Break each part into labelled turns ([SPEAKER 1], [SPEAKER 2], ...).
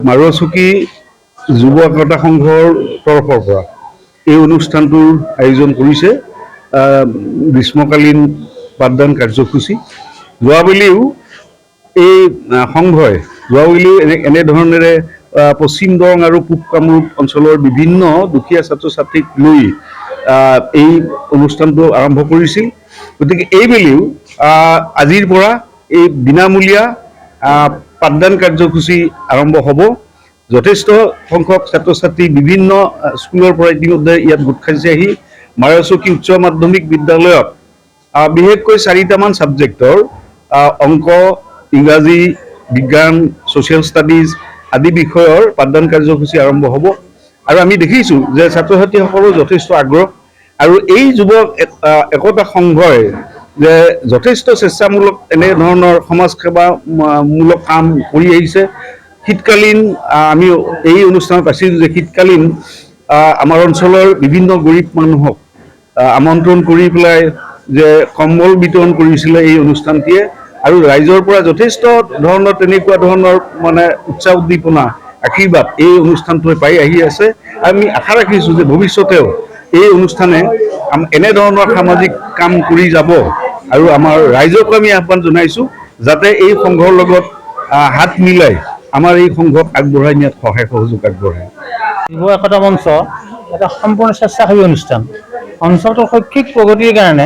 [SPEAKER 1] মাৰুৱাচুকি যুৱ একতা সংঘৰ তৰফৰ পৰা এই অনুষ্ঠানটোৰ আয়োজন কৰিছে গ্ৰীষ্মকালীন পাঠদান কাৰ্যসূচী। যোৱাবেলিও এই সংঘই এনেধৰণেৰে পশ্চিম দৰং আৰু পূব কামৰূপ অঞ্চলৰ বিভিন্ন দুখীয়া ছাত্ৰ ছাত্ৰীক লৈ এই অনুষ্ঠানটো আৰম্ভ কৰিছিল। গতিকে এইবেলিও আজিৰ পৰা এই বিনামূলীয়া পাঠদান কাৰ্যসূচী আৰম্ভ হ'ব। যথেষ্ট সংখ্যক ছাত্ৰ ছাত্ৰী বিভিন্ন স্কুলৰ পৰা ইতিমধ্যে ইয়াত গোট খাইছে আহি মাৰুৱাচুকি উচ্চ মাধ্যমিক বিদ্যালয়ত বিশেষকৈ 4টামান ছাবজেক্টৰ অংক, ইংৰাজী, বিজ্ঞান, ছ'চিয়েল ষ্টাডিজ আদি বিষয়ৰ পাঠদান কাৰ্যসূচী আৰম্ভ হ'ব। আৰু আমি দেখিছোঁ যে ছাত্ৰ ছাত্ৰীসকলৰ যথেষ্ট আগ্ৰহ আৰু এই যুৱ একতা সংঘই যে যথেষ্ট স্বেচ্ছামূলক এনেধৰণৰ সমাজ সেৱামূলক কাম কৰি আহিছে। শীতকালীন আমি এই অনুষ্ঠানত আছিলোঁ যে শীতকালীন আমাৰ অঞ্চলৰ বিভিন্ন গৰীব মানুহক আমন্ত্ৰণ কৰি পেলাই যে কম্বল বিতৰণ কৰিছিলে এই অনুষ্ঠানটিয়ে আৰু ৰাইজৰ পৰা যথেষ্ট ধৰণৰ তেনেকুৱা ধৰণৰ মানে উৎসাহ উদ্দীপনা আশীৰ্বাদ এই অনুষ্ঠানটোৱে পাই আহি আছে। আমি আশা ৰাখিছোঁ যে ভৱিষ্যতেও এই অনুষ্ঠানে এনেধৰণৰ সামাজিক কাম কৰি যাব আৰু আমাৰ ৰাইজকো আমি আহ্বান জনাইছোঁ যাতে এই সংঘৰ লগত হাত মিলাই আমাৰ এই সংঘক আগবঢ়াই নিয়াত সহায় সহযোগ আগবঢ়ায়।
[SPEAKER 2] যুৱ একতা মঞ্চ এটা সম্পূৰ্ণ স্বেচ্ছাসেৱী অনুষ্ঠান। অঞ্চলটোৰ শৈক্ষিক প্ৰগতিৰ কাৰণে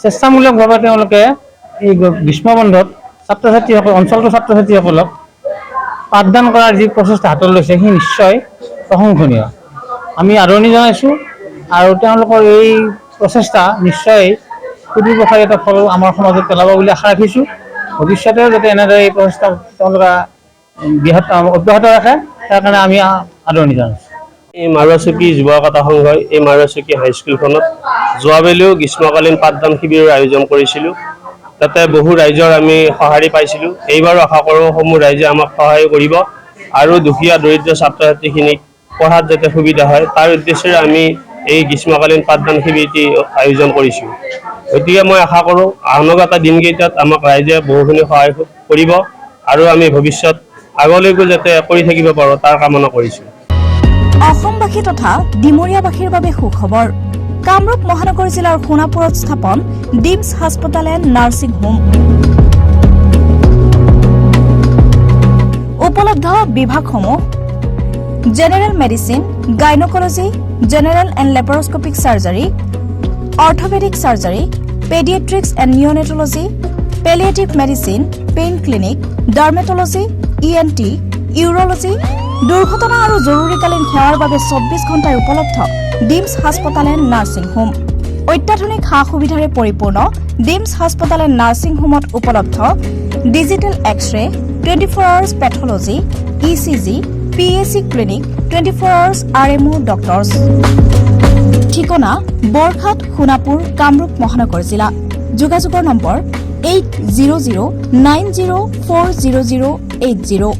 [SPEAKER 2] স্বেচ্ছামূলকভাৱে তেওঁলোকে এই গ্ৰীষ্ম বন্ধত অঞ্চলটোৰ ছাত্ৰ ছাত্ৰীসকলক পাঠদান কৰাৰ যি প্ৰচেষ্টা হাতত লৈছে সি নিশ্চয় প্ৰশংসনীয়। আমি আদৰণি জনাইছোঁ আৰু তেওঁলোকৰ এই প্ৰচেষ্টা নিশ্চয় সুদূৰপ্ৰসাৰী এটা ফল আমাৰ সমাজত পেলাব বুলি আশা ৰাখিছোঁ। ভৱিষ্যতেও যাতে এনেদৰে এই প্ৰচেষ্টা তেওঁলোকে অব্যাহত ৰাখে তাৰ কাৰণে আমি আদৰণি জনাইছোঁ।
[SPEAKER 3] এই মাৰুৱাচুকি যুৱ একতা সংঘই এই মাৰুৱাচুকি হাইস্কুলখনত যোৱাবেলিও গ্ৰীষ্মকালীন পাঠদান শিবিৰৰ আয়োজন কৰিছিলোঁ। তাতে বহু ৰাইজৰ আমি সঁহাৰি পাইছিলোঁ। এইবাৰো আশা কৰোঁ সমূহ ৰাইজে আমাক সহায় কৰিব আৰু দুখীয়া দৰিদ্ৰ ছাত্ৰ ছাত্ৰীখিনিক পঢ়াত যাতে সুবিধা হয় তাৰ উদ্দেশ্যেৰে আমি এই গ্ৰীষ্মকালীন পাঠদান শিবিৰটি আয়োজন কৰিছোঁ। গতিকে মই আশা কৰোঁ অনাগত দিনকেইটাত আমাক ৰাইজে বহুখিনি সহায় কৰিব আৰু আমি ভৱিষ্যত আগলৈকো যাতে কৰি থাকিব পাৰোঁ তাৰ কামনা কৰিছোঁ।
[SPEAKER 4] অসমবাসী তথা ডিমৰীয়াবাসীৰ বাবে সুখবৰ। কামৰূপ মহানগৰ জিলাৰ সোণাপুৰত স্থাপন ডিমছ হাস্পতাল এণ্ড নাৰ্ছিং হোম। উপলব্ধ বিভাগসমূহ general medicine, gynaecology, general and laparoscopic surgery, orthopaedic surgery, paediatrics and neonatology, palliative medicine, pain clinic, dermatology, ENT, urology, দুৰ্ঘটনা আৰু জৰুৰীকালীন সেৱাৰ বাবে 24 ঘণ্টাৰ উপলব্ধ ডিমছ হাস্পতাল এণ্ড নাৰ্ছিং হোম। অত্যাধুনিক সা সুবিধাৰে পৰিপূৰ্ণ ডিমছ হাস্পতাল এণ্ড নাৰ্ছিং হোমত উপলব্ধ digital X ray, 24 hours pathology, ECG, PAC clinic, 24 hours RMO doctors. ঠিকনা বৰঘাট, সোণাপুৰ, কামৰূপ মহানগৰ জিলা। যোগাযোগৰ নম্বৰ 8009040080।